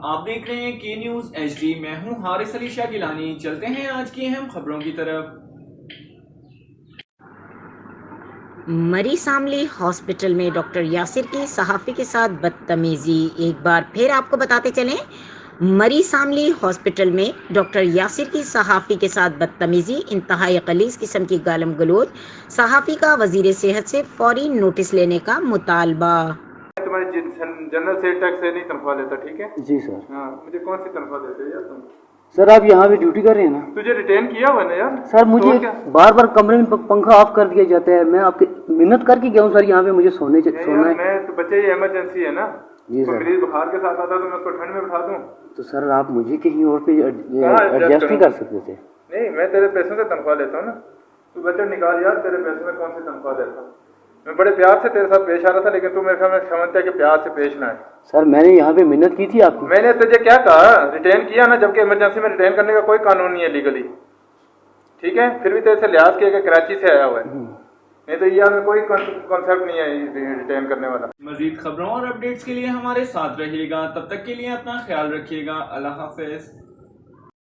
آپ دیکھ رہے ہیں کے نیوز ایچ ڈی. میں ہوں حارث علی شاہ گیلانی. چلتے ہیں آج کی اہم خبروں کی طرف. مری ساملی ہاسپٹل میں ڈاکٹر یاسر کی صحافی کے ساتھ بدتمیزی. ایک بار پھر آپ کو بتاتے چلیں، مری ساملی ہاسپٹل میں ڈاکٹر یاسر کی صحافی کے ساتھ بدتمیزی، انتہائی غلیظ قسم کی گالم گلوچ. صحافی کا وزیر صحت سے فوری نوٹس لینے کا مطالبہ. تمہاری جنرل سے ٹیکس سے نہیں تنخواہ لیتا، ٹھیک ہے جی سر. ہاں، مجھے کون سی تنخواہ دیتے یار تم؟ سر آپ یہاں پہ ڈیوٹی کر رہے ہیں نا؟ تجھے ریٹین کیا ہوا نا یار. سر مجھے بار بار کمرے میں پنکھا آف کر دیا جاتا ہے. میں آپ کی منت کر کے گیا ہوں سر، یہاں پہ مجھے سونا ہے. میں تو بچے یہ ایمرجنسی ہے نا. جی سر. مریض بخار کے ساتھ آتا تو میں اس کو ٹھنڈ میں بٹھا دوں. تو سر آپ مجھے کہیں اور پہ ایڈجسٹ نہیں کر سکتے تھے؟ نہیں، میں تیرے پیسوں سے تنخواہ لیتا ہوں نا. تو بچے نکال یار، تیرے پیسوں میں کون سی تنخواہ دیتا ہوں. میں بڑے پیار سے تیرے ساتھ پیش آ رہا تھا، لیکن تو میرے خیال میں سمجھتا ہے کہ پیار سے پیش نہ ہے. سر میں نے یہاں پہ منت کی تھی آپ کو. میں نے تجھے کیا کہا؟ ریٹین کیا نا، جبکہ ایمرجنسی میں ریٹین کرنے کا کوئی قانون نہیں ہے لیگلی. ٹھیک ہے، پھر بھی تیرے سے لحاظ کیا کہ کراچی سے آیا ہوا ہے. نہیں تو یہاں میں کوئی کانسیپٹ نہیں ہے ریٹین کرنے والا. مزید خبروں اور اپڈیٹس کے لیے ہمارے ساتھ رہیے گا. تب تک کے لیے اپنا خیال رکھیے گا. اللہ حافظ.